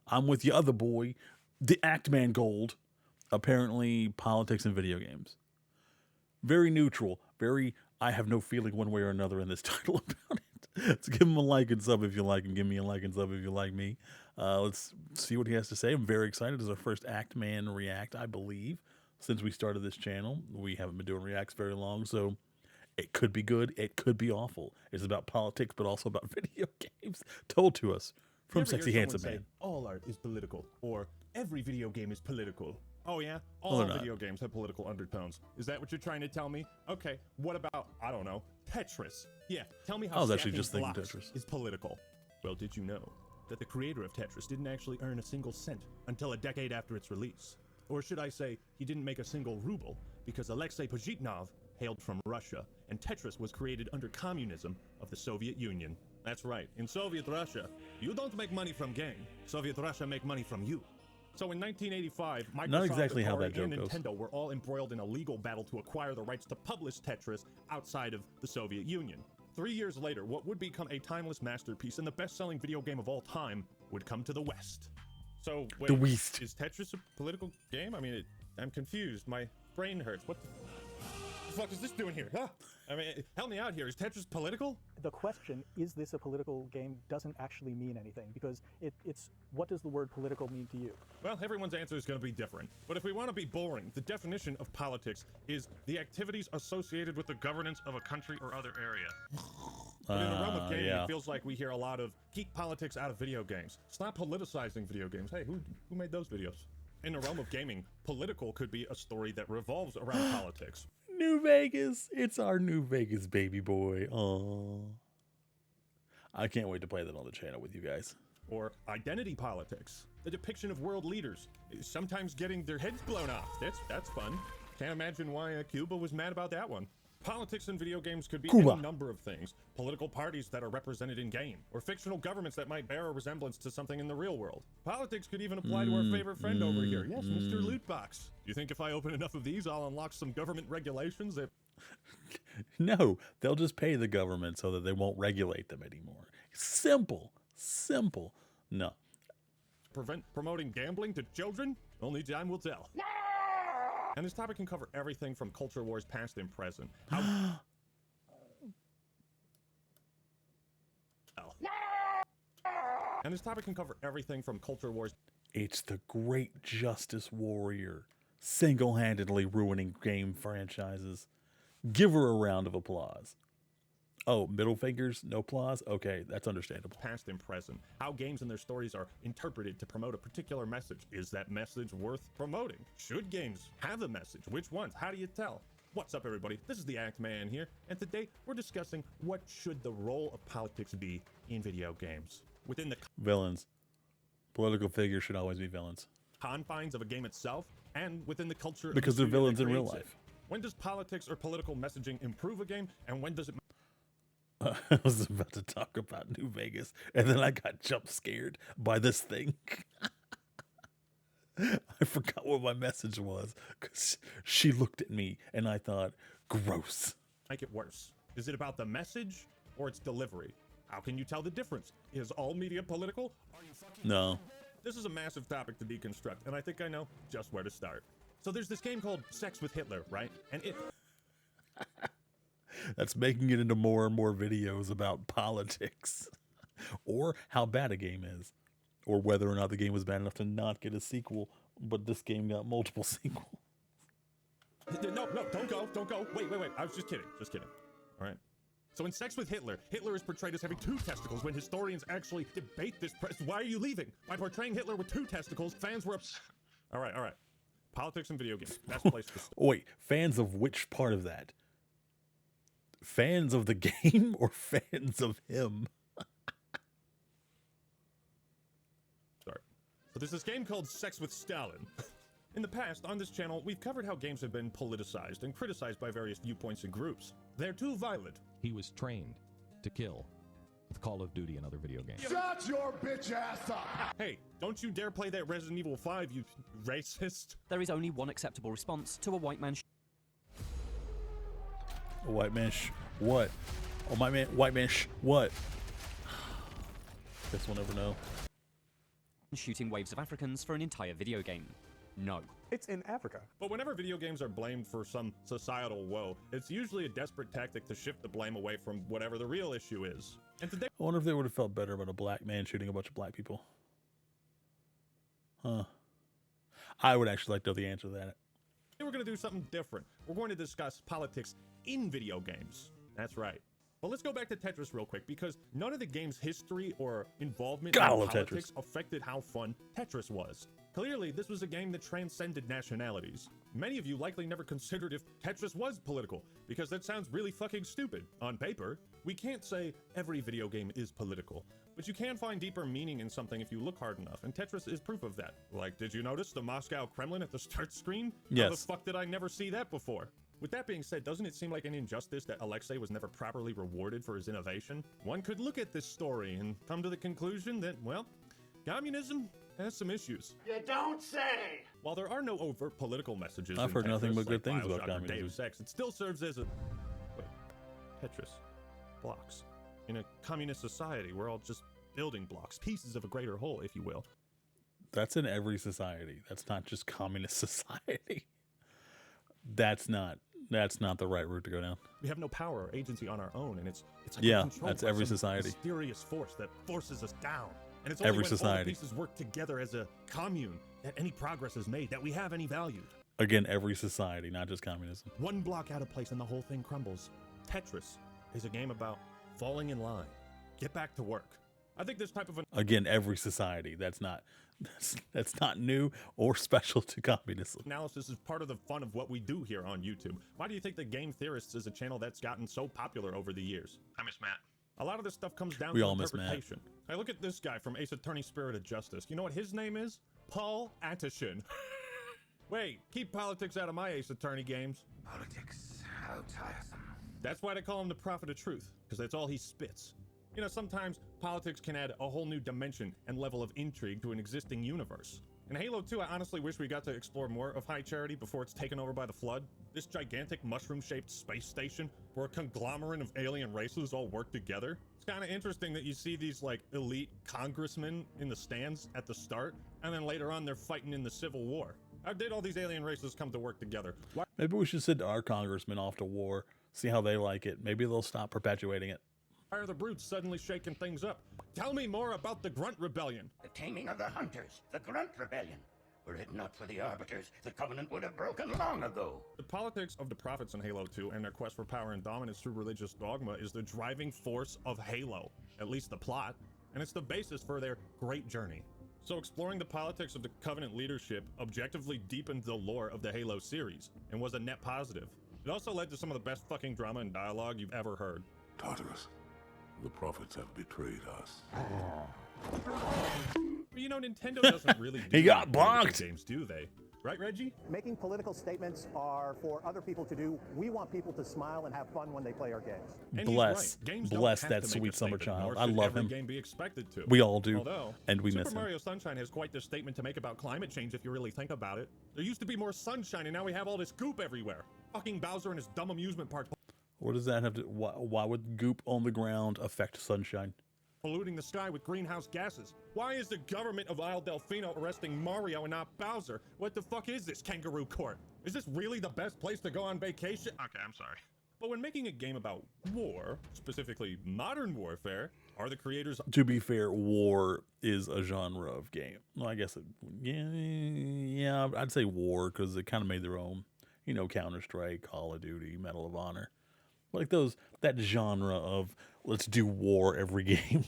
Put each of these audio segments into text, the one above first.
I'm with the other boy, the Act Man Gold. Apparently, politics and video games. Very neutral. Very, I have no feeling one way or another in this title about it. So give him a like and sub if you like him. Give me a like and sub if you like me. Let's see what he has to say. I'm very excited. This is our first Act Man React, I believe, since we started this channel. We haven't been doing reacts very long, so it could be good. It could be awful. It's about politics, but also about video games, told to us from Sexy Handsome Man. All art is political, or every video game is political. Oh yeah? No, All they're not. video games have political undertones. Is that what you're trying to tell me? Okay, what about, I don't know, Tetris? Yeah, tell me how I was actually stacking just thinking blocks Tetris. is political. Well, did you know that the creator of Tetris didn't actually earn a single cent until a decade after its release? Or should I say, he didn't make a single ruble, because Alexei Pajitnov hailed from Russia, and Tetris was created under communism of the Soviet Union. That's right, in Soviet Russia, you don't make money from game. Soviet Russia make money from you. So in 1985, Microsoft, Not exactly how Atari, that joke and goes. Nintendo were all embroiled in a legal battle to acquire the rights to publish Tetris outside of the Soviet Union. 3 years later, what would become a timeless masterpiece and the best-selling video game of all time would come to the West. So, wait, The West. is Tetris a political game? I mean, I'm confused. My brain hurts. What the fuck is this doing here? Huh? I mean, help me out here. Is Tetris political? The question, is this a political game, doesn't actually mean anything, because it's what does the word political mean to you? Well, everyone's answer is going to be different. But if we want to be boring, the definition of politics is the activities associated with the governance of a country or other area. But in the realm of gaming, yeah. it feels like we hear a lot of keep politics out of video games. Stop politicizing video games. Hey, who made those videos? In the realm of gaming, political could be a story that revolves around politics. New Vegas. It's our New Vegas baby boy. Aww. I can't wait to play that on the channel with you guys. Or identity politics, the depiction of world leaders, sometimes getting their heads blown off. That's fun. Can't imagine why Cuba was mad about that one. Politics in video games could be Cuba. any number of things. Political parties that are represented in game, or fictional governments that might bear a resemblance to something in the real world. Politics could even apply to our favorite friend over here. Yes, Mr. Lootbox. Do you think if I open enough of these, I'll unlock some government regulations that... No, they'll just pay the government so that they won't regulate them anymore. Simple. Simple. No. prevent promoting gambling to children? Only time will tell. And this topic can cover everything from culture wars past and present. How... And this topic can cover everything from culture wars. It's the great justice warrior, single-handedly ruining game franchises. Give her a round of applause. Oh, middle fingers, no applause? Okay, that's understandable. Past and present. How games and their stories are interpreted to promote a particular message. Is that message worth promoting? Should games have a message? Which ones? How do you tell? What's up, everybody? This is the Act Man here, and today we're discussing what should the role of politics be in video games. Within the Villains. Political figures should always be villains. confines of a game itself, and within the culture of Because the they're studio villains that in real creates it. life. When does politics or political messaging improve a game, and when does it... I was about to talk about New Vegas, and then I got jump scared by this thing. I forgot what my message was because she looked at me, and I thought, gross. make it worse? Is it about the message or its delivery? How can you tell the difference? Is all media political? Are you fucking... No. This is a massive topic to deconstruct, and I think I know just where to start. So there's this game called Sex with Hitler, right? And it... That's making it into more and more videos about politics or how bad a game is or whether or not the game was bad enough to not get a sequel, but this game got multiple sequels. No, don't go. Wait. I was just kidding. All right. So in Sex with Hitler, Hitler is portrayed as having 2 testicles when historians actually debate this. Why are you leaving? By portraying Hitler with 2 testicles, fans were upset. All right. Politics and video games. That's the place to start. Wait, fans of which part of that? Fans of the game or fans of him? Sorry. So there's this game called Sex with Stalin. In the past, on this channel, we've covered how games have been politicized and criticized by various viewpoints and groups. They're too violent. He was trained to kill with Call of Duty and other video games. Shut your bitch ass up! Hey, don't you dare play that Resident Evil 5, you racist. There is only one acceptable response to a white man A white man what? Oh, white man what? Guess we'll never know. shooting waves of Africans for an entire video game. No. It's in Africa. But whenever video games are blamed for some societal woe, it's usually a desperate tactic to shift the blame away from whatever the real issue is. And today I wonder if they would have felt better about a black man shooting a bunch of black people. Huh. I would actually like to know the answer to that. we're going to do something different. We're going to discuss politics in video games. That's right. But let's go back to Tetris real quick, because none of the game's history or involvement in politics affected how fun Tetris was. Clearly, this was a game that transcended nationalities. Many of you likely never considered if Tetris was political, because that sounds really fucking stupid. On paper, we can't say every video game is political, but you can find deeper meaning in something if you look hard enough, and Tetris is proof of that. Like, did you notice the Moscow Kremlin at the start screen? Yes. How the fuck did I never see that before? With that being said, doesn't it seem like an injustice that Alexei was never properly rewarded for his innovation? One could look at this story and come to the conclusion that, well, communism has some issues. You don't say! While there are no overt political messages I've in heard nothing Tetris, but good like things about Bioshock or communism. Deus Ex, it still serves as a... Wait, Tetris. Blocks. In a communist society, we're all just building blocks, pieces of a greater whole, if you will. That's in every society. That's not just communist society. That's not the right route to go down. We have no power or agency on our own, and it's like Yeah, we're controlled that's by every some society. mysterious force that forces us down. And it's only Every when all society. the pieces work together as a commune that any progress is made, that we have any value. Again, every society, not just communism. One block out of place and the whole thing crumbles. Tetris is a game about falling in line. Get back to work. I think this type of Again, every society. That's not new or special to communism. analysis is part of the fun of what we do here on YouTube. Why do you think the Game Theorists is a channel that's gotten so popular over the years? I miss Matt. A lot of this stuff comes down We to all miss Matt. interpretation. I look at this guy from Ace Attorney Spirit of Justice. You know what his name is? Paul Attishin. Wait, keep politics out of my Ace Attorney games. Politics, how tiresome. That's why they call him the Prophet of Truth, because that's all he spits. You know, sometimes politics can add a whole new dimension and level of intrigue to an existing universe. In Halo 2, I honestly wish we got to explore more of High Charity before it's taken over by the Flood. This gigantic mushroom-shaped space station where a conglomerate of alien races all work together. It's kind of interesting that you see these, like, elite congressmen in the stands at the start, and then later on they're fighting in the Civil War. How did all these alien races come to work together? Why Maybe we should send our congressmen off to war, see how they like it. Maybe they'll stop perpetuating it. are the brutes suddenly shaking things up? Tell me more about the Grunt Rebellion. The taming of the hunters, the Grunt Rebellion. Were it not for the Arbiters, the Covenant would have broken long ago. The politics of the prophets in Halo 2 and their quest for power and dominance through religious dogma is the driving force of Halo, at least the plot, and it's the basis for their great journey. So exploring the politics of the Covenant leadership objectively deepened the lore of the Halo series, and was a net positive. It also led to some of the best fucking drama and dialogue you've ever heard. Tartarus, the prophets have betrayed us. But you know, Nintendo doesn't really do He got political blocked. games, do they? Right, Reggie? Making political statements are for other people to do. We want people to smile and have fun when they play our games. And he's Bless, right. Games don't bless have that to make sweet a summer statement, child. nor I should love every him. game be expected to. We all do, Although, and we Super miss him. Mario Sunshine has quite the statement to make about climate change if you really think about it. There used to be more sunshine, and now we have all this goop everywhere. Fucking Bowser and his dumb amusement park What does that have to? Why would goop on the ground affect sunshine? polluting the sky with greenhouse gases. Why is the government of Isle Delfino arresting Mario and not Bowser? What the fuck is this kangaroo court? Is this really the best place to go on vacation? Okay, I'm sorry. But when making a game about war, specifically modern warfare, are the creators To be fair, war is a genre of game. Well, I guess yeah, I'd say war because it kind of made their own. You know, Counter-Strike, Call of Duty, Medal of Honor, like that genre of let's do war every game.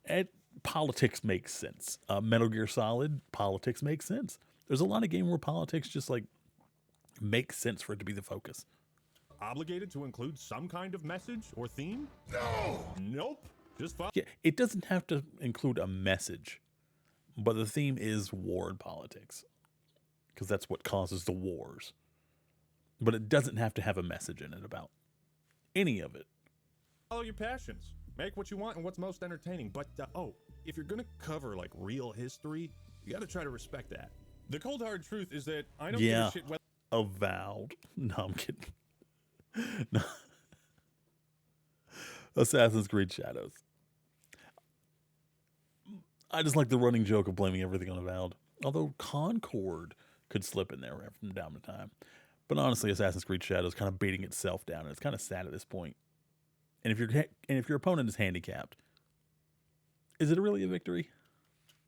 And politics makes sense. Metal Gear Solid, politics makes sense. There's a lot of game where politics just like makes sense for it to be the focus. obligated to include some kind of message or theme? No! Nope. Just fun. Yeah, it doesn't have to include a message, but the theme is war and politics because that's what causes the wars. But it doesn't have to have a message in it about any of it. Follow your passions. Make what you want and what's most entertaining. But, if you're gonna cover, like, real history, you gotta try to respect that. The cold hard truth is that I don't give Yeah, a shit whether avowed. No, I'm kidding. No. Assassin's Creed Shadows. I just like the running joke of blaming everything on Avowed. Although Concord could slip in there from time to time. But honestly, Assassin's Creed Shadows kind of beating itself down, and it's kind of sad at this point. And if your opponent is handicapped, is it really a victory?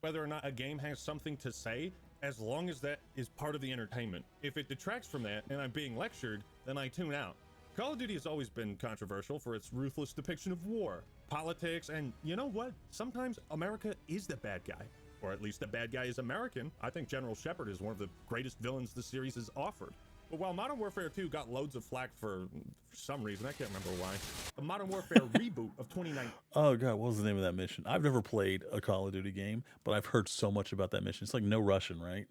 Whether or not a game has something to say, as long as that is part of the entertainment. If it detracts from that and I'm being lectured, then I tune out. Call of Duty has always been controversial for its ruthless depiction of war, politics, and you know what? Sometimes America is the bad guy. Or at least the bad guy is American. I think General Shepard is one of the greatest villains the series has offered. But while Modern Warfare 2 got loads of flack for some reason, I can't remember why, the Modern Warfare reboot of 2019... Oh god, what was the name of that mission? I've never played a Call of Duty game, but I've heard so much about that mission. It's like No Russian, right?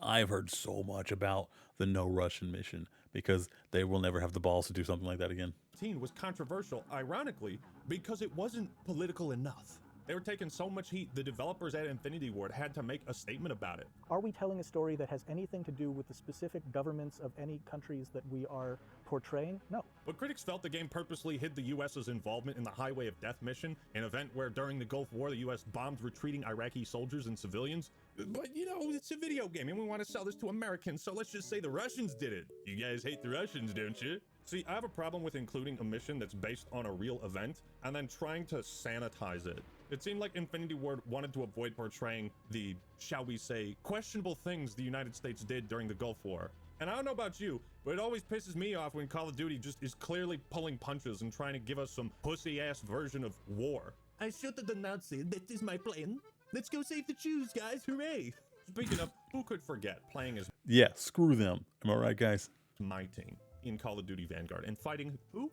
I've heard so much about the No Russian mission because they will never have the balls to do something like that again. Was controversial, ironically, because it wasn't political enough. They were taking so much heat, the developers at Infinity Ward had to make a statement about it. Are we telling a story that has anything to do with the specific governments of any countries that we are portraying? No. But critics felt the game purposely hid the US's involvement in the Highway of Death mission, an event where during the Gulf War the US bombed retreating Iraqi soldiers and civilians. But you know, it's a video game and we want to sell this to Americans, so let's just say the Russians did it. You guys hate the Russians, don't you? See, I have a problem with including a mission that's based on a real event and then trying to sanitize it. It seemed like Infinity Ward wanted to avoid portraying the, shall we say, questionable things the United States did during the Gulf War. And I don't know about you, but it always pisses me off when Call of Duty just is clearly pulling punches and trying to give us some pussy-ass version of war. I shot at the Nazis, that is my plan. Let's go save the Jews, guys, hooray! Speaking of, who could forget playing as... Yeah, screw them. Am I right, guys? My team in Call of Duty Vanguard and fighting who?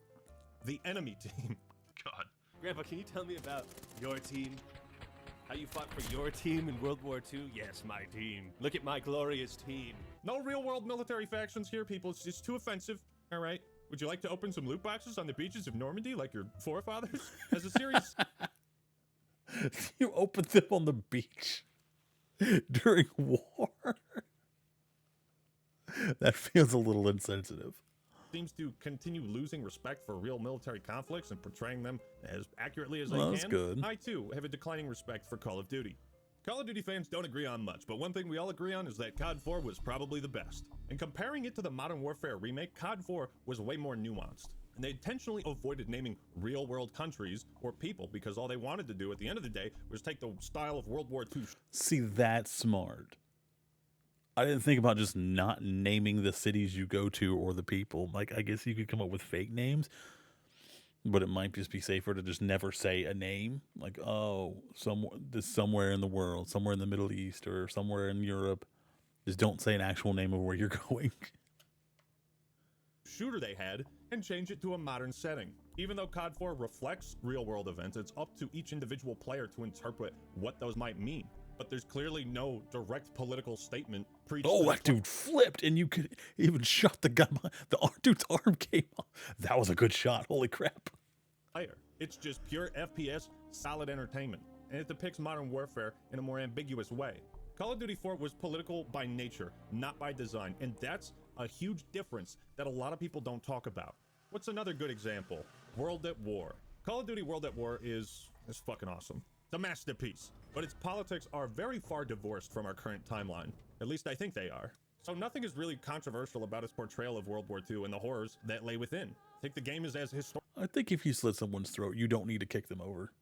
The enemy team. God. Grandpa, can you tell me about your team? How you fought for your team in World War II? Yes, my team. Look at my glorious team. No real-world military factions here, people. It's just too offensive. All right. Would you like to open some loot boxes on the beaches of Normandy like your forefathers? As a serious... You opened them on the beach during war? That feels a little insensitive. Seems to continue losing respect for real military conflicts and portraying them as accurately as they That's can. good. I, too, have a declining respect for Call of Duty. Call of Duty fans don't agree on much, but one thing we all agree on is that COD 4 was probably the best. And comparing it to the Modern Warfare remake, COD 4 was way more nuanced. And they intentionally avoided naming real-world countries or people because all they wanted to do at the end of the day was take the style of World War II. See, that's smart. I didn't think about just not naming the cities you go to or the people. Like, I guess you could come up with fake names, but it might just be safer to just never say a name. Like, oh, somewhere in the world, somewhere in the Middle East or somewhere in Europe. Just don't say an actual name of where you're going. Shooter they had and change it to a modern setting. Even though COD 4 reflects real-world events, it's up to each individual player to interpret what those might mean. But there's clearly no direct political statement preached. Oh, that dude flipped, and you could even shot the guy. The dude's arm came off. That was a good shot. Holy crap. It's just pure FPS, solid entertainment. And it depicts modern warfare in a more ambiguous way. Call of Duty 4 was political by nature, not by design. And that's a huge difference that a lot of people don't talk about. What's another good example? World at War. Call of Duty World at War is fucking awesome. It's a masterpiece. But its politics are very far divorced from our current timeline. At least I think they are. So nothing is really controversial about its portrayal of World War II and the horrors that lay within. I think the game is as historical. I think if you slit someone's throat, you don't need to kick them over.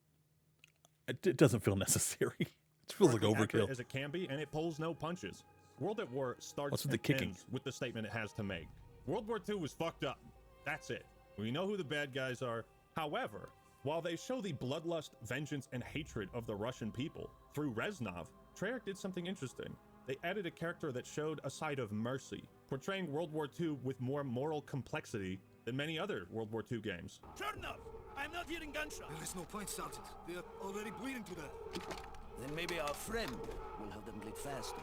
It doesn't feel necessary. It feels like overkill. As it can be, and it pulls no punches. World at War starts with the kicking? Ends with the statement it has to make. World War II was fucked up. That's it. We know who the bad guys are. However, while they show the bloodlust, vengeance, and hatred of the Russian people through Reznov, Treyarch did something interesting. They added a character that showed a side of mercy, portraying World War II with more moral complexity than many other World War II games. Chernov! I'm not hearing gunshots! There is no point, Sergeant. They are already bleeding to death. Then maybe our friend will have them bleed faster.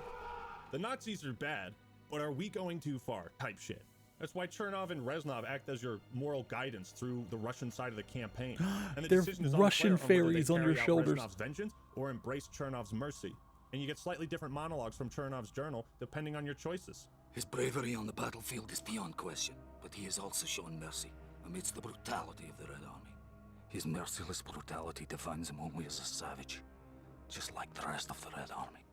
The Nazis are bad, but are we going too far? Type shit. That's why Chernov and Reznov act as your moral guidance through the Russian side of the campaign. And the They're decision is Russian on whether fairies they on your carry out shoulders. Reznov's vengeance or embrace Chernov's mercy. And you get slightly different monologues from Chernov's journal depending on your choices. His bravery on the battlefield is beyond question, but he has also shown mercy amidst the brutality of the Red Army. His merciless brutality defines him only as a savage. just like the rest of the Red Army.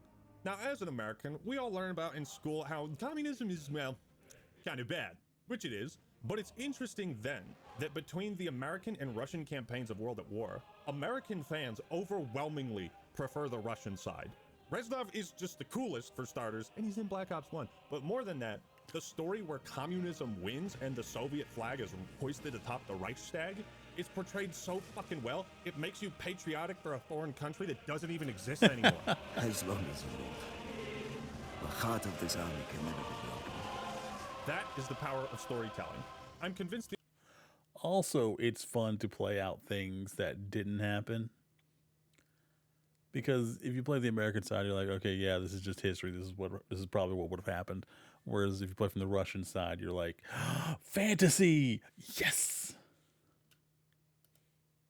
Now, as an American, we all learn about in school how communism is, well, kind of bad, which it is. But it's interesting then that between the American and Russian campaigns of World at War, American fans overwhelmingly prefer the Russian side. Reznov is just the coolest, for starters, and he's in Black Ops 1. But more than that, the story where communism wins and the Soviet flag is hoisted atop the Reichstag is portrayed so fucking well, it makes you patriotic for a foreign country that doesn't even exist anymore. As long as you live, the heart of this army can never be broken. That is the power of storytelling. I'm convinced the Also, it's fun to play out things that didn't happen. Because if you play the American side, you're like, okay, yeah, this is just history. This is probably what would have happened. Whereas if you play from the Russian side, you're like, fantasy, yes.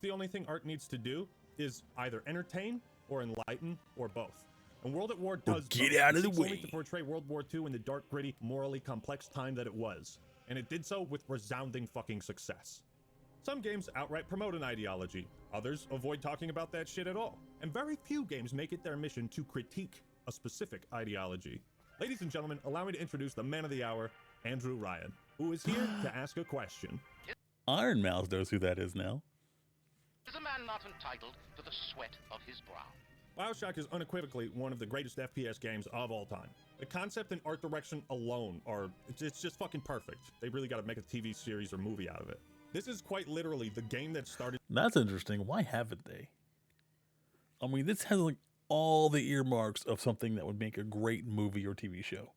The only thing art needs to do is either entertain or enlighten or both. And World at War does get both. out of the It seeks only way to portray World War II in the dark, gritty, morally complex time that it was. And it did so with resounding fucking success. Some games outright promote an ideology. Others avoid talking about that shit at all. And very few games make it their mission to critique a specific ideology. Ladies and gentlemen, allow me to introduce the man of the hour, Andrew Ryan, who is here to ask a question. Iron Mouse knows who that is now. Is a man not entitled to the sweat of his brow? BioShock is unequivocally one of the greatest FPS games of all time. The concept and art direction alone it's just fucking perfect. They really got to make a TV series or movie out of it. This is quite literally the game that started. That's interesting. Why haven't they? I mean, this has like all the earmarks of something that would make a great movie or TV show.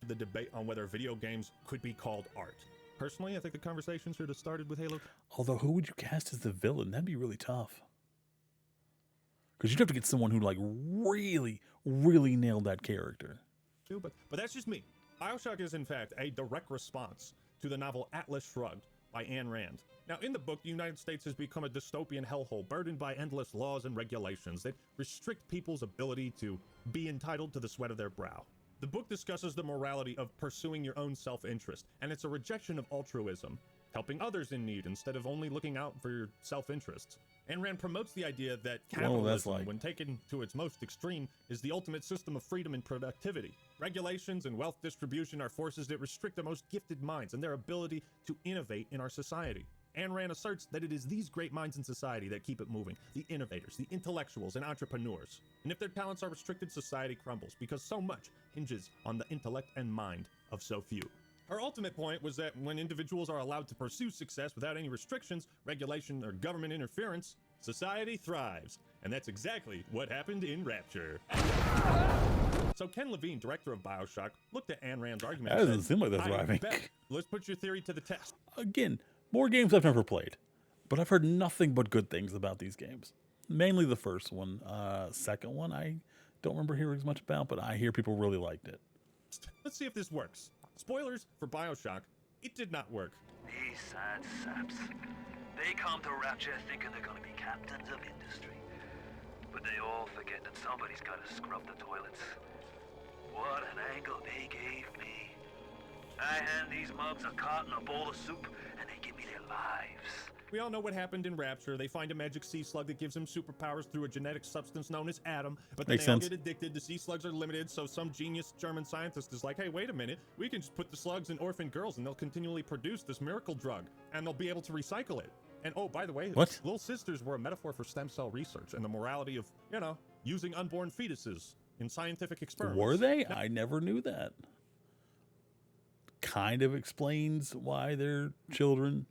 The debate on whether video games could be called art. Personally, I think the conversation should have started with Halo. Although, who would you cast as the villain? That'd be really tough. Because you'd have to get someone who like really, really nailed that character. But that's just me. BioShock is in fact a direct response to the novel Atlas Shrugged by Ayn Rand. Now, in the book, the United States has become a dystopian hellhole burdened by endless laws and regulations that restrict people's ability to be entitled to the sweat of their brow. The book discusses the morality of pursuing your own self-interest, and it's a rejection of altruism, helping others in need instead of only looking out for your self-interests. Ayn Rand promotes the idea that capitalism, when taken to its most extreme, is the ultimate system of freedom and productivity. Regulations and wealth distribution are forces that restrict the most gifted minds and their ability to innovate in our society. Ayn Rand asserts that it is these great minds in society that keep it moving, the innovators, the intellectuals, and entrepreneurs. And if their talents are restricted, society crumbles, because so much hinges on the intellect and mind of so few. Her ultimate point was that when individuals are allowed to pursue success without any restrictions, regulation, or government interference, society thrives. And that's exactly what happened in Rapture. So Ken Levine, director of BioShock, looked at Ayn Rand's argument. That doesn't seem like that's driving. Let's put your theory to the test. Again, more games I've never played, but I've heard nothing but good things about these games. Mainly the first one. Second one, I don't remember hearing as much about, but I hear people really liked it. Let's see if this works. Spoilers for BioShock, it did not work. These sad saps. They come to Rapture thinking they're gonna be captains of industry. But they all forget that somebody's gotta scrub the toilets. What an angle they gave me. I hand these mugs a cot and a bowl of soup, and they give me their lives. We all know what happened in Rapture. They find a magic sea slug that gives them superpowers through a genetic substance known as Adam. But then they all get addicted. The sea slugs are limited, so some genius German scientist is like, hey, wait a minute. We can just put the slugs in orphan girls, and they'll continually produce this miracle drug, and they'll be able to recycle it. And oh, by the way, little sisters were a metaphor for stem cell research and the morality of, using unborn fetuses in scientific experiments. Were they? I never knew that. Kind of explains why they're children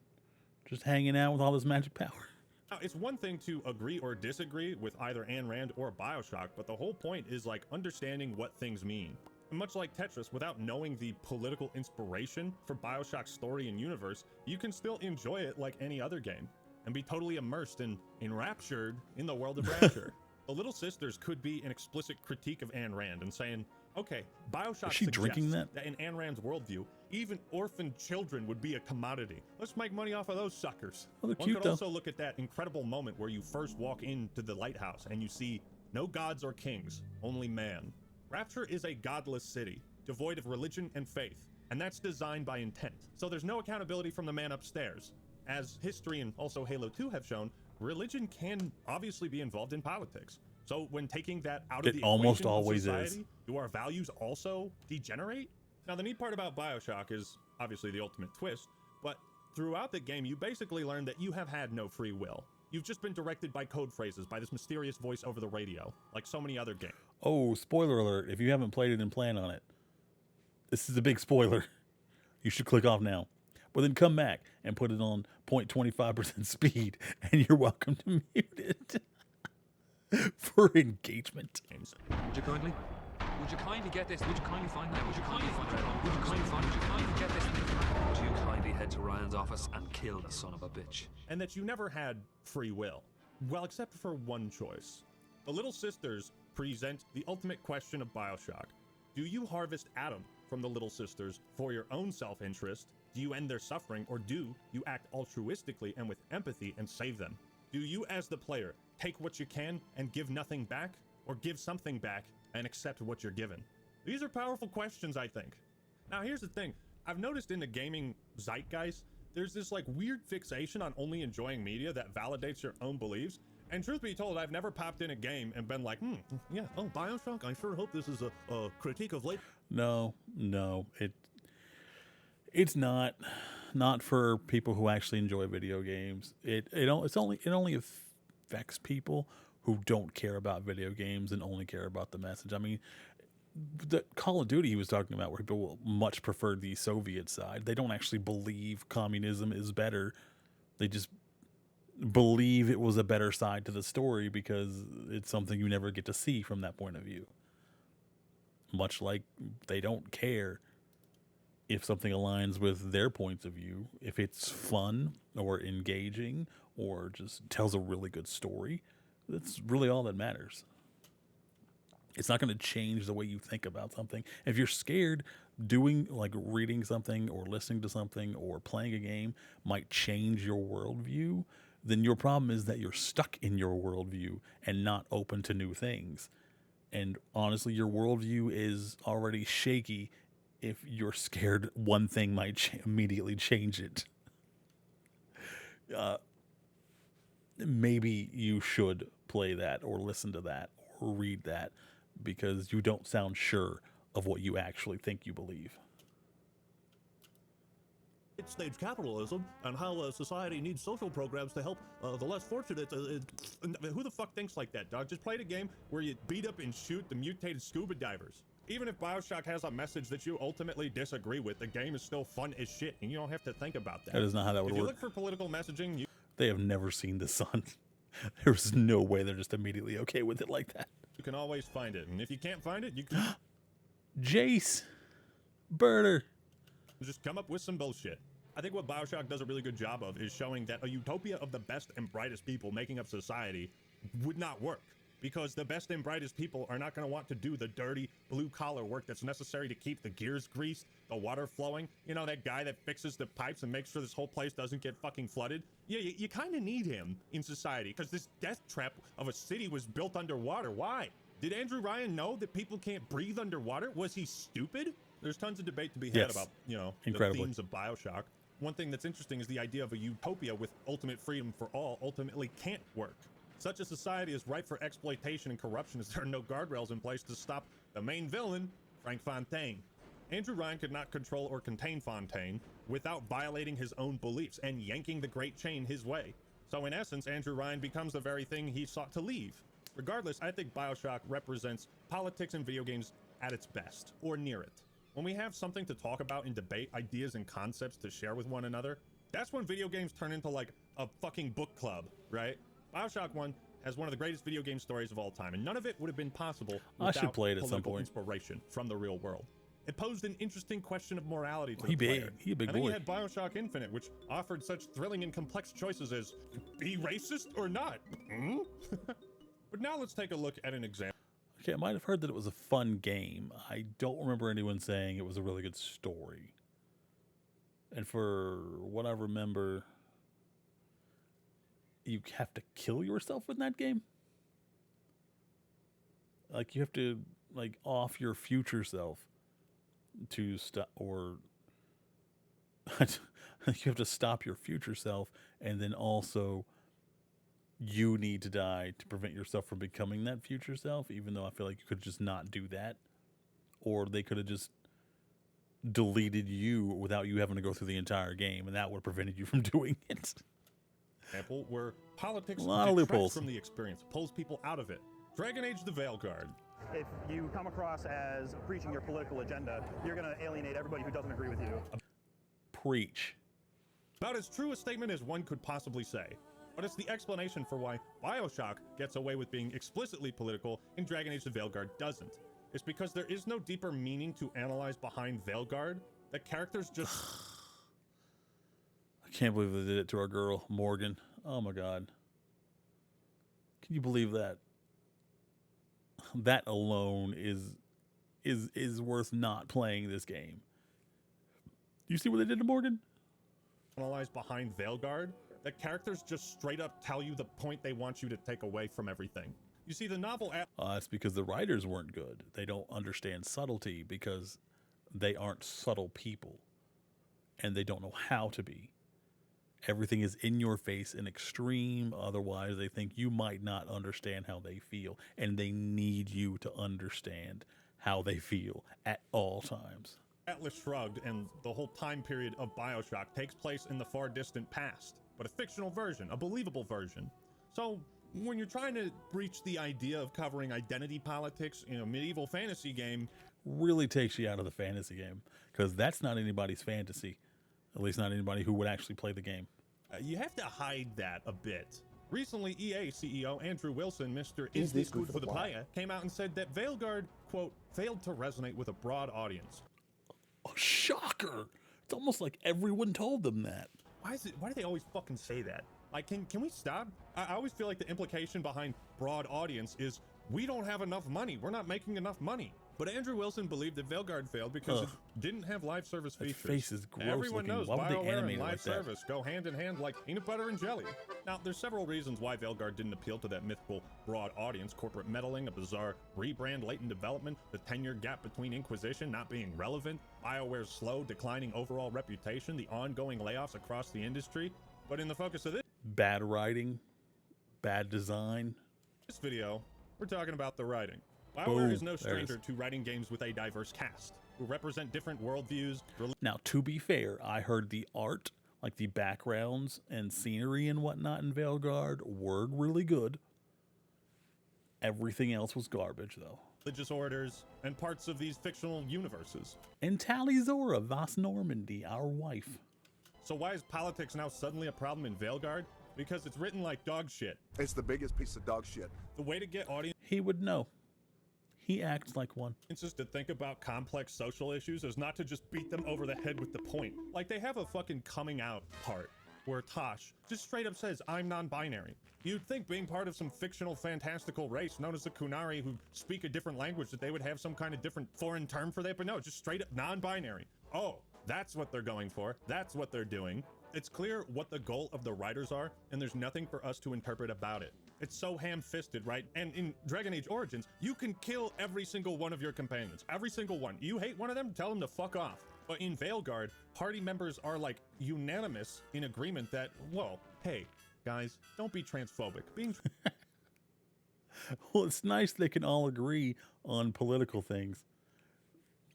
just hanging out with all this magic power. Now, it's one thing to agree or disagree with either Ayn Rand or BioShock, but the whole point is like understanding what things mean. And much like Tetris, without knowing the political inspiration for BioShock's story and universe, you can still enjoy it like any other game and be totally immersed and enraptured in the world of Rapture. The Little Sisters could be an explicit critique of Ayn Rand and saying, okay, BioShock drinking that in Ayn Rand's worldview, even orphan children would be a commodity. Let's make money off of those suckers. Oh, they're One cute, could though. also look at that incredible moment where you first walk into the lighthouse and you see no gods or kings, only man. Rapture is a godless city, devoid of religion and faith, and that's designed by intent. So there's no accountability from the man upstairs. As history and also Halo 2 have shown, religion can obviously be involved in politics. So when taking that out of It the almost equation of always society, is. do our values also degenerate? Now, the neat part about BioShock is obviously the ultimate twist, but throughout the game, you basically learn that you have had no free will. You've just been directed by code phrases, by this mysterious voice over the radio, like so many other games. Oh, spoiler alert. If you haven't played it and plan on it, this is a big spoiler. You should click off now. But then come back and put it on 0.25% speed, and you're welcome to mute it for engagement. Would you kindly? Would you kindly get this? Would you kindly find that? Would you kindly find that? Would you kindly find? Would you kindly get this? Would you kindly head to Ryan's office and kill the son of a bitch? And that you never had free will. Well, except for one choice. The Little Sisters present the ultimate question of BioShock. Do you harvest Adam from the Little Sisters for your own self-interest? Do you end their suffering, or do you act altruistically and with empathy and save them? Do you, as the player, take what you can and give nothing back, or give something back and accept what you're given? These are powerful questions, I think. Now, here's the thing. I've noticed in the gaming zeitgeist, there's this like weird fixation on only enjoying media that validates your own beliefs. And truth be told, I've never popped in a game and been like, yeah, oh, BioShock, I sure hope this is a critique of late. No, it's not for people who actually enjoy video games. It only affects people who don't care about video games and only care about the message. I mean, the Call of Duty he was talking about, where people much prefer the Soviet side. They don't actually believe communism is better. They just believe it was a better side to the story because it's something you never get to see from that point of view. Much like they don't care if something aligns with their points of view, if it's fun or engaging or just tells a really good story. That's really all that matters. It's not going to change the way you think about something. If you're scared, doing like reading something or listening to something or playing a game might change your worldview, then your problem is that you're stuck in your worldview and not open to new things. And honestly, your worldview is already shaky if you're scared one thing might immediately change it. Maybe you should play that or listen to that or read that, because you don't sound sure of what you actually think you believe. Stage capitalism and how society needs social programs to help the less fortunate. Who the fuck thinks like that, dog? Just play the game where you beat up and shoot the mutated scuba divers. Even if BioShock has a message that you ultimately disagree with, the game is still fun as shit, and you don't have to think about that. That is not how that would work. If you work. look for political messaging, They have never seen the sun. There's no way they're just immediately okay with it like that. you can always find it. And if you can't find it, you can Jace! Birder! just come up with some bullshit. I think what BioShock does a really good job of is showing that a utopia of the best and brightest people making up society would not work. Because the best and brightest people are not going to want to do the dirty blue-collar work that's necessary to keep the gears greased, the water flowing. You know, that guy that fixes the pipes and makes sure this whole place doesn't get fucking flooded? Yeah, you kind of need him in society, because this death trap of a city was built underwater. Why? Did Andrew Ryan know that people can't breathe underwater? Was he stupid? There's tons of debate to be had about, you know, the themes of BioShock. One thing that's interesting is the idea of a utopia with ultimate freedom for all ultimately can't work. Such a society is ripe for exploitation and corruption, as there are no guardrails in place to stop the main villain, Frank Fontaine. Andrew Ryan could not control or contain Fontaine without violating his own beliefs and yanking the great chain his way. So in essence, Andrew Ryan becomes the very thing he sought to leave. Regardless, I think BioShock represents politics in video games at its best, or near it. When we have something to talk about and debate, ideas and concepts to share with one another, that's when video games turn into like a fucking book club, right? BioShock 1 has one of the greatest video game stories of all time, and none of it would have been possible without I should play it at some point. Inspiration from the real world. It posed an interesting question of morality to He the big. player. He a big and then boy. you had BioShock Infinite, which offered such thrilling and complex choices as be racist or not. But now let's take a look at an example. Okay, I might have heard that it was a fun game. I don't remember anyone saying it was a really good story. And for what I remember, you have to kill yourself in that game? Like, you have to, like, off your future self to stop, or you have to stop your future self and then also you need to die to prevent yourself from becoming that future self, even though I feel like you could just not do that. Or they could have just deleted you without you having to go through the entire game, and that would have prevented you from doing it. Example, where politics A lot of detracts loopholes from the experience, pulls people out of it. Dragon Age the Veilguard. If you come across as preaching your political agenda, you're going to alienate everybody who doesn't agree with you. Preach. About as true a statement as one could possibly say. But it's the explanation for why BioShock gets away with being explicitly political and Dragon Age the Veilguard doesn't. It's because there is no deeper meaning to analyze behind Veilguard. The characters just... I can't believe they did it to our girl, Morgan. Oh my God. Can you believe that? That alone is worth not playing this game. You see what they did to Morgan? Analyze behind Veilguard. The characters just straight up tell you the point they want you to take away from everything. You see, the novel... It's because the writers weren't good. They don't understand subtlety because they aren't subtle people. And they don't know how to be. Everything is in your face and extreme. Otherwise, they think you might not understand how they feel. And they need you to understand how they feel at all times. Atlas Shrugged and the whole time period of BioShock takes place in the far distant past. But a fictional version, a believable version. So when you're trying to breach the idea of covering identity politics in a medieval fantasy game, really takes you out of the fantasy game, because that's not anybody's fantasy, at least not anybody who would actually play the game. You have to hide that a bit. Recently, EA CEO Andrew Wilson, Mr. Is This Good for the Player, came out and said that Veilguard, quote, failed to resonate with a broad audience. Oh, shocker! It's almost like everyone told them that. Why do they always fucking say that? Like, can we stop? I always feel like the implication behind broad audience is we don't have enough money. We're not making enough money. But Andrew Wilson believed that Veilguard failed because it didn't have live service features. That face is gross Everyone looking. knows Why would they BioWare animate and it live like that? service go hand in hand like peanut butter and jelly. Now, there's several reasons why Veilguard didn't appeal to that mythical broad audience. Corporate meddling, a bizarre rebrand late in development, the 10-year gap between Inquisition not being relevant, BioWare's slow, declining overall reputation, the ongoing layoffs across the industry. But in the focus of this Bad writing, bad design. This video, we're talking about the writing. BioWare Boom. is no There it stranger is. to writing games with a diverse cast, who represent different worldviews. Now, to be fair, I heard the art, like the backgrounds and scenery and whatnot in Veilguard, were really good. Everything else was garbage, though. Religious orders, and parts of these fictional universes. And Talizora Vas Normandy, our wife. So why is politics now suddenly a problem in Veilguard? Because it's written like dog shit. It's the biggest piece of dog shit. The way to get audiences He would know. He acts like one. to think about complex social issues is not to just beat them over the head with the point. Like, they have a fucking coming out part where Tosh just straight up says, I'm non-binary. You'd think being part of some fictional fantastical race known as the Kunari who speak a different language that they would have some kind of different foreign term for that, but no, just straight up non-binary. Oh, that's what they're going for. That's what they're doing. It's clear what the goal of the writers are, and there's nothing for us to interpret about it. It's so ham-fisted, right? And in Dragon Age Origins, you can kill every single one of your companions. Every single one. You hate one of them, tell them to fuck off. But in Veilguard, party members are like unanimous in agreement that, well, hey, guys, don't be transphobic. Being Well, it's nice they can all agree on political things.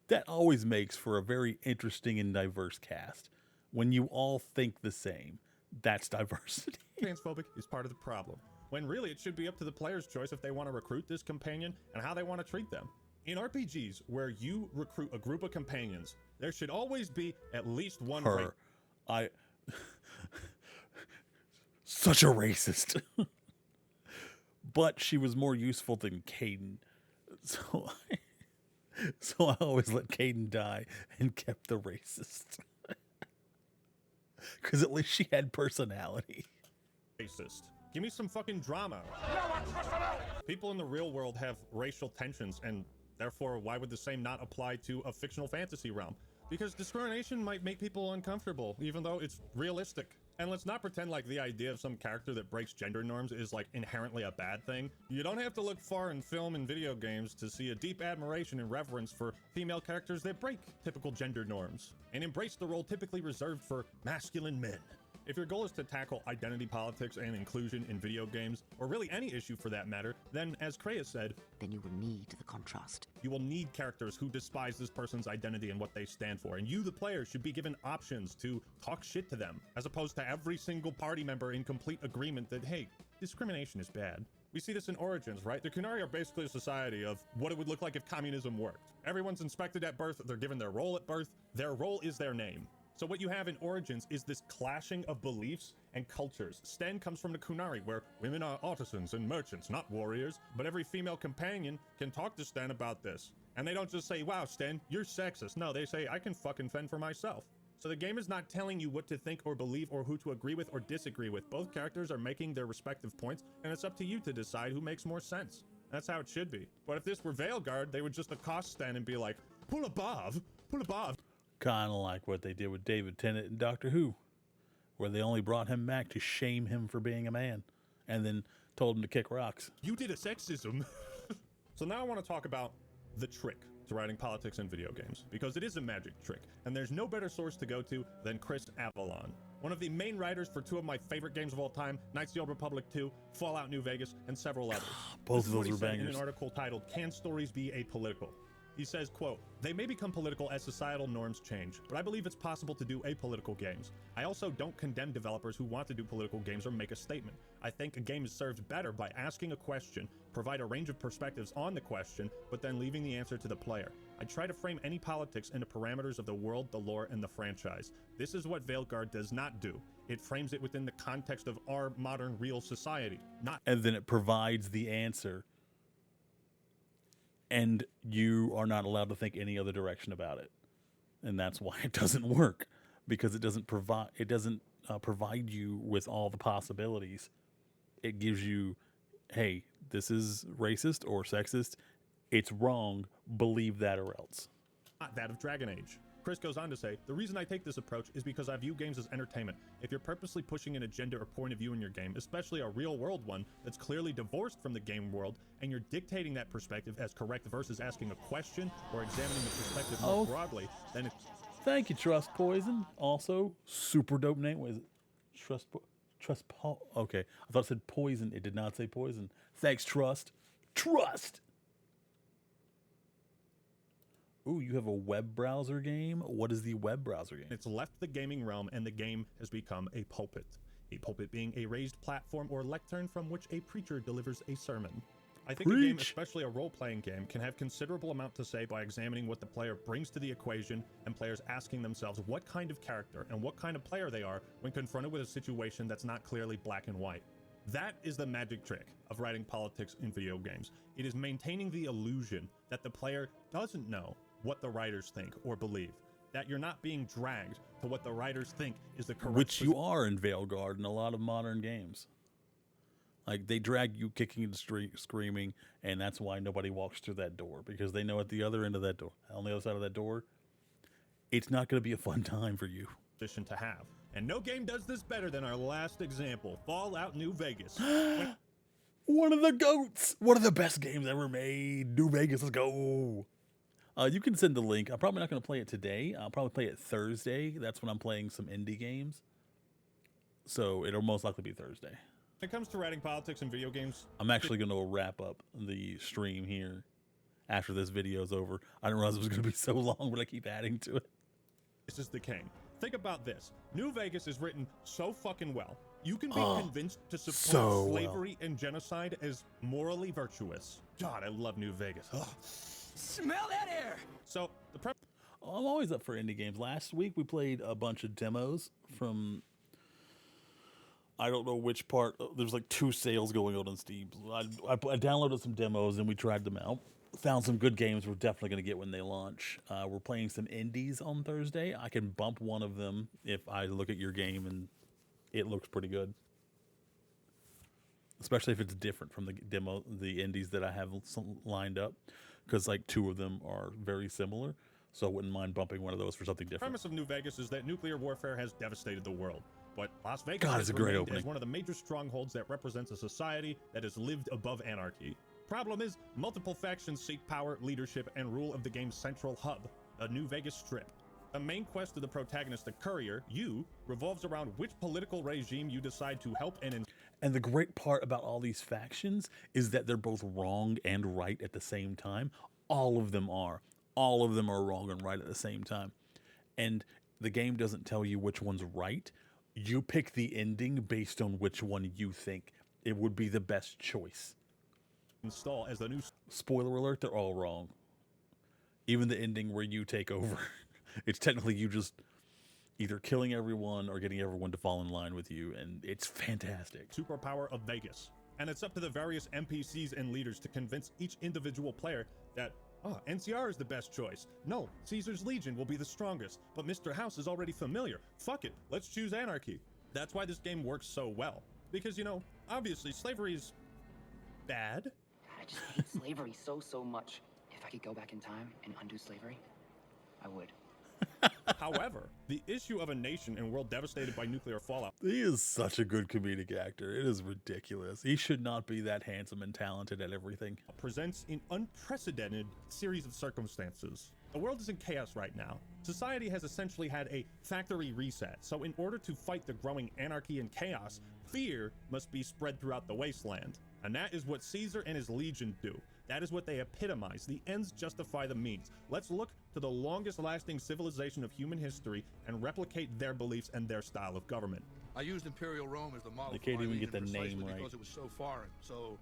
That always makes for a very interesting and diverse cast. When you all think the same, that's diversity. transphobic is part of the problem, when really it should be up to the player's choice if they want to recruit this companion and how they want to treat them. In RPGs where you recruit a group of companions, there should always be at least one Such a racist. But she was more useful than Caden. So I always let Caden die and kept the racist. Because at least she had personality. racist. Give me some fucking drama. People in the real world have racial tensions, and therefore why would the same not apply to a fictional fantasy realm? Because discrimination might make people uncomfortable, even though it's realistic. And let's not pretend like the idea of some character that breaks gender norms is like inherently a bad thing. You don't have to look far in film and video games to see a deep admiration and reverence for female characters that break typical gender norms and embrace the role typically reserved for masculine men. If your goal is to tackle identity politics and inclusion in video games, or really any issue for that matter, then as Kreia said, then you will need the contrast. You will need characters who despise this person's identity and what they stand for, and you, the player, should be given options to talk shit to them, as opposed to every single party member in complete agreement that, hey, discrimination is bad. We see this in Origins, right? The Kunari are basically a society of what it would look like if communism worked. Everyone's inspected at birth, they're given their role at birth, their role is their name. So what you have in Origins is this clashing of beliefs and cultures. Sten comes from the Kunari, where women are artisans and merchants, not warriors, but every female companion can talk to Sten about this. And they don't just say, wow, Sten, you're sexist. No, they say, I can fucking fend for myself. So the game is not telling you what to think or believe or who to agree with or disagree with. Both characters are making their respective points, and it's up to you to decide who makes more sense. That's how it should be. But if this were Veilguard, they would just accost Sten and be like, pull above. Kind of like what they did with David Tennant in Doctor Who, where they only brought him back to shame him for being a man, and then told him to kick rocks. You did a sexism. So now I want to talk about the trick to writing politics in video games, because it is a magic trick, and there's no better source to go to than Chris Avalon, one of the main writers for two of my favorite games of all time, Knights of the Old Republic 2, Fallout New Vegas, and several others. Both of those are bangers. In bangers. an article titled, Can Stories Be Apolitical? He says, quote, they may become political as societal norms change, but I believe it's possible to do apolitical games. I also don't condemn developers who want to do political games or make a statement. I think a game is served better by asking a question, provide a range of perspectives on the question, but then leaving the answer to the player. I try to frame any politics in the parameters of the world, the lore, and the franchise. This is what Veilguard does not do. It frames it within the context of our modern real society, not— And then it provides the answer, and you are not allowed to think any other direction about it. And that's why it doesn't work, because it doesn't provide you with all the possibilities. It gives you, hey, this is racist or sexist. It's wrong. Believe that or else. Not that of Dragon Age. Chris goes on to say, the reason I take this approach is because I view games as entertainment. If you're purposely pushing an agenda or point of view in your game, especially a real world one that's clearly divorced from the game world, and you're dictating that perspective as correct versus asking a question or examining the perspective more broadly, then it's— Thank you, Trust Poison. Also, super dope name. What is it? Trust Paul. Okay, I thought it said poison. It did not say poison. Thanks, Trust. Trust. Ooh, you have a web browser game? What is the web browser game? It's left the gaming realm and the game has become a pulpit. A pulpit being a raised platform or lectern from which a preacher delivers a sermon. I think a game, especially a role-playing game, can have considerable amount to say by examining what the player brings to the equation and players asking themselves what kind of character and what kind of player they are when confronted with a situation that's not clearly black and white. That is the magic trick of writing politics in video games. It is maintaining the illusion that the player doesn't know what the writers think or believe, that you're not being dragged to what the writers think is the correct— Which you are in Veilguard in a lot of modern games. Like, they drag you kicking and screaming, and that's why nobody walks through that door, because they know at the other end of that door, on the other side of that door, it's not going to be a fun time for you. To have. And no game does this better than our last example, Fallout New Vegas. One of the GOATs! One of the best games ever made. New Vegas, let's go! You can send the link. I'm probably not going to play it today. I'll probably play it Thursday. That's when I'm playing some indie games. So it'll most likely be Thursday. When it comes to writing politics in video games, I'm actually going to wrap up the stream here after this video is over. I didn't realize it was going to be so long, but I keep adding to it. This is the king. Think about this. New Vegas is written so fucking well. You can be convinced to support slavery and genocide as morally virtuous. God, I love New Vegas. Smell that air! So, I'm always up for indie games. Last week, we played a bunch of demos from— I don't know which part. There's like 2 sales going on Steam. I downloaded some demos and we tried them out. Found some good games we're definitely going to get when they launch. We're playing some indies on Thursday. I can bump one of them if I look at your game and it looks pretty good. Especially if it's different from the indies that I have lined up. Because like 2 of them are very similar. So I wouldn't mind bumping one of those for something different. The premise of New Vegas is that nuclear warfare has devastated the world. But Las Vegas God, it's a great opening. Is one of the major strongholds that represents a society that has lived above anarchy. Problem is, multiple factions seek power, leadership, and rule of the game's central hub, the New Vegas Strip. The main quest of the protagonist, the courier, you, revolves around which political regime you decide to help And the great part about all these factions is that they're both wrong and right at the same time. All of them are. All of them are wrong and right at the same time. And the game doesn't tell you which one's right. You pick the ending based on which one you think it would be the best choice. Install as the new... Spoiler alert, they're all wrong. Even the ending where you take over. It's technically you just either killing everyone or getting everyone to fall in line with you, and it's fantastic. Superpower of Vegas. And it's up to the various NPCs and leaders to convince each individual player that, NCR is the best choice. No, Caesar's Legion will be the strongest, but Mr. House is already familiar. Fuck it, let's choose anarchy. That's why this game works so well. Because, obviously slavery is bad. I just hate slavery so much. If I could go back in time and undo slavery, I would. However, the issue of a nation and world devastated by nuclear fallout. He is such a good comedic actor. It is ridiculous. He should not be that handsome and talented at everything. Presents an unprecedented series of circumstances. The world is in chaos right now. Society has essentially had a factory reset. So in order to fight the growing anarchy and chaos, fear must be spread throughout the wasteland. And that is what Caesar and his legion do. That is what they epitomize. The ends justify the means. Let's look to the longest lasting civilization of human history and replicate their beliefs and their style of government. I used Imperial Rome as the model. They can't even get the name right. Because it was so foreign, so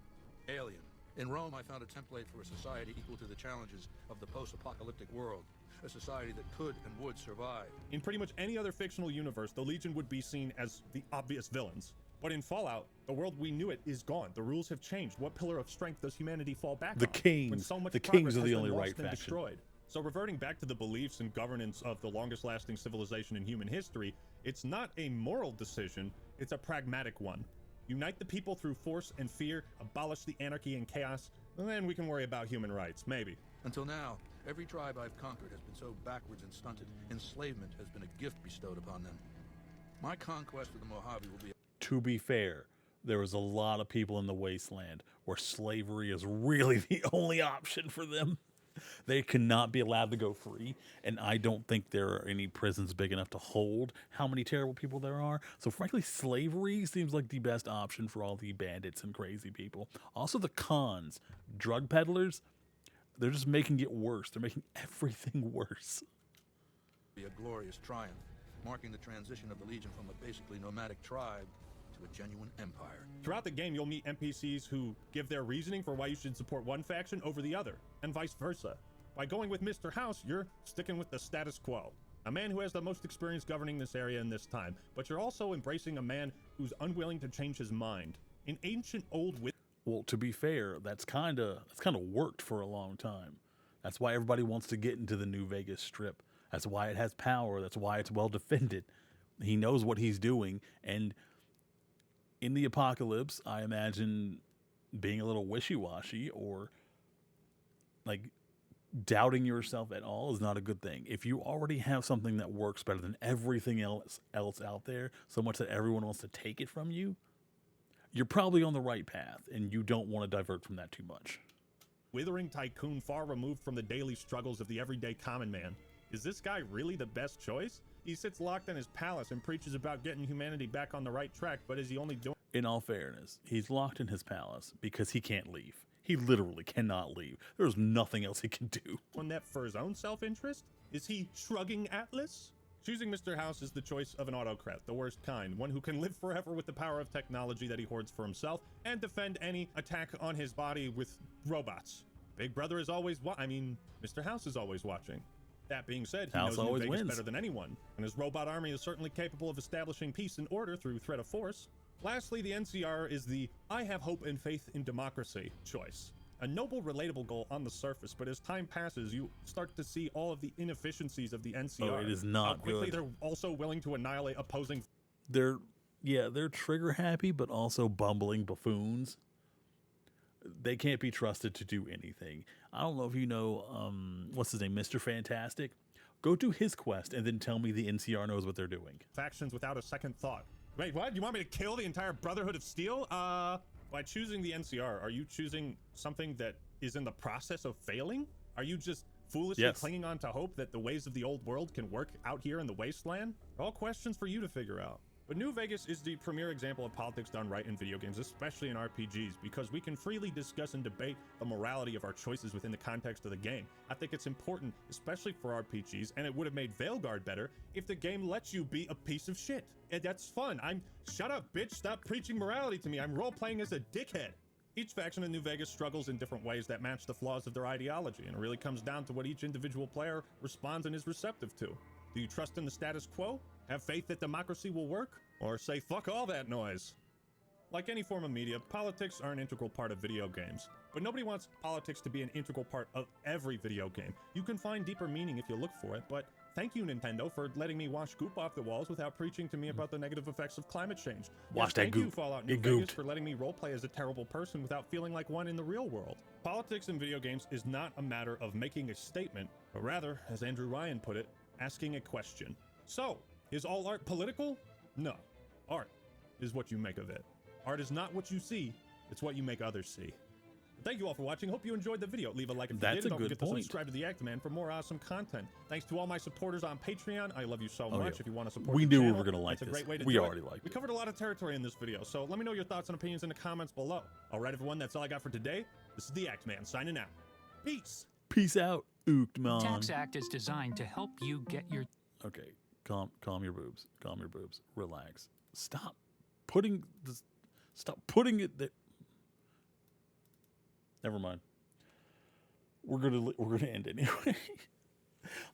alien. In Rome, I found a template for a society equal to the challenges of the post-apocalyptic world. A society that could and would survive. In pretty much any other fictional universe, the Legion would be seen as the obvious villains. But in Fallout, the world we knew it is gone. The rules have changed. What pillar of strength does humanity fall back on? The kings. So much the kings are has the been only lost right and faction. Destroyed. So reverting back to the beliefs and governance of the longest lasting civilization in human history, it's not a moral decision, it's a pragmatic one. Unite the people through force and fear, abolish the anarchy and chaos, and then we can worry about human rights, maybe. Until now, every tribe I've conquered has been so backwards and stunted, enslavement has been a gift bestowed upon them. My conquest of the Mojave will be... To be fair, there was a lot of people in the wasteland where slavery is really the only option for them. They cannot be allowed to go free, and I don't think there are any prisons big enough to hold how many terrible people there are. So frankly, slavery seems like the best option for all the bandits and crazy people. Also the cons, drug peddlers, they're just making it worse. They're making everything worse. Be a glorious triumph, marking the transition of the Legion from a basically nomadic tribe to a genuine empire. Throughout the game, you'll meet NPCs who give their reasoning for why you should support one faction over the other, and vice versa. By going with Mr. House, you're sticking with the status quo. A man who has the most experience governing this area in this time, but you're also embracing a man who's unwilling to change his mind. In ancient old... Well, to be fair, that's kind of worked for a long time. That's why everybody wants to get into the New Vegas Strip. That's why it has power. That's why it's well defended. He knows what he's doing, and in the apocalypse, I imagine being a little wishy-washy or like doubting yourself at all is not a good thing. If you already have something that works better than everything else out there, so much that everyone wants to take it from you, you're probably on the right path, and you don't want to divert from that too much. Withering tycoon far removed from the daily struggles of the everyday common man. Is this guy really the best choice? He sits locked in his palace and preaches about getting humanity back on the right track, but is he only doing... In all fairness, he's locked in his palace because he can't leave. He literally cannot leave. There's nothing else he can do. On that for his own self-interest? Is he shrugging Atlas? Choosing Mr. House is the choice of an autocrat, the worst kind, one who can live forever with the power of technology that he hoards for himself and defend any attack on his body with robots. Big Brother is always Mr. House is always watching. That being said, he knows New Vegas better than anyone, and his robot army is certainly capable of establishing peace and order through threat of force. Lastly, the NCR is the I have hope and faith in democracy choice. A noble, relatable goal on the surface, but as time passes, you start to see all of the inefficiencies of the NCR. Oh, it is not How quickly good. They're also willing to annihilate opposing... They're trigger happy, but also bumbling buffoons. They can't be trusted to do anything. I don't know if you know, what's his name, Mr. Fantastic? Go do his quest and then tell me the NCR knows what they're doing. Factions without a second thought. Wait, what? You want me to kill the entire Brotherhood of Steel? By choosing the NCR, are you choosing something that is in the process of failing? Are you just Foolishly Yes. clinging on to hope that the ways of the old world can work out here in the wasteland? All questions for you to figure out. But New Vegas is the premier example of politics done right in video games, especially in RPGs, because we can freely discuss and debate the morality of our choices within the context of the game. I think it's important, especially for RPGs, and it would have made Veilguard better if the game lets you be a piece of shit. And that's fun. Shut up, bitch. Stop preaching morality to me. I'm role-playing as a dickhead. Each faction in New Vegas struggles in different ways that match the flaws of their ideology, and it really comes down to what each individual player responds and is receptive to. Do you trust in the status quo? Have faith that democracy will work? Or say fuck all that noise? Like any form of media, politics are an integral part of video games. But nobody wants politics to be an integral part of every video game. You can find deeper meaning if you look for it, but thank you, Nintendo, for letting me wash goop off the walls without preaching to me about the negative effects of climate change. Wash that Thank you, goop. Fallout New It Vegas, gooped. for letting me roleplay as a terrible person without feeling like one in the real world. Politics in video games is not a matter of making a statement, but rather, as Andrew Ryan put it, asking a question. So, is all art political? No. Art is what you make of it. Art is not what you see, it's what you make others see. Thank you all for watching. Hope you enjoyed the video. Leave a like if you That's did. a Don't good forget point. to subscribe to the Actman for more awesome content. Thanks to all my supporters on Patreon. I love you so Oh, much. yeah. If you want to support We the knew we channel, were gonna like that's a this. great way to We do already it. liked We it. covered a lot of territory in this video, so let me know your thoughts and opinions in the comments below. All right, everyone, that's all I got for today. This is the Actman signing out. Peace. Peace out, Ookman. Tax Act is designed to help you get your... Okay, calm your boobs. Calm your boobs. Relax. Stop putting it there. Never mind. We're gonna end anyway.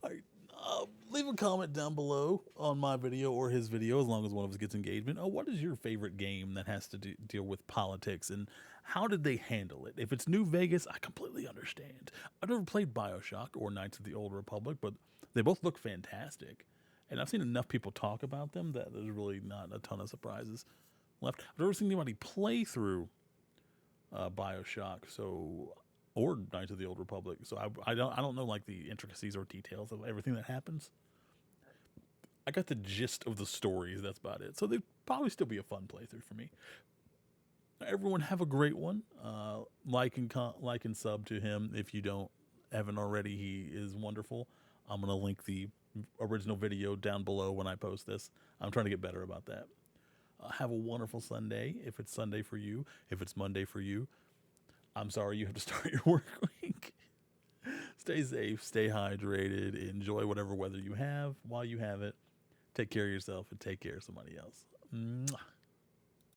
All right, leave a comment down below on my video or his video, as long as one of us gets engagement. What is your favorite game that has to deal with politics, and how did they handle it? If it's New Vegas, I completely understand. I've never played BioShock or Knights of the Old Republic, but they both look fantastic, and I've seen enough people talk about them that there's really not a ton of surprises left. I've never seen anybody play through BioShock, or Knights of the Old Republic, so I don't know like the intricacies or details of everything that happens. I got the gist of the stories. That's about it. So they'd probably still be a fun playthrough for me. Everyone have a great one. Like and sub to him if you haven't already. He is wonderful. I'm gonna link the original video down below when I post this. I'm trying to get better about that. Have a wonderful Sunday if it's Sunday for you. If it's Monday for you, I'm sorry you have to start your work week. Stay safe, stay hydrated, enjoy whatever weather you have while you have it. Take care of yourself and take care of somebody else. Mwah.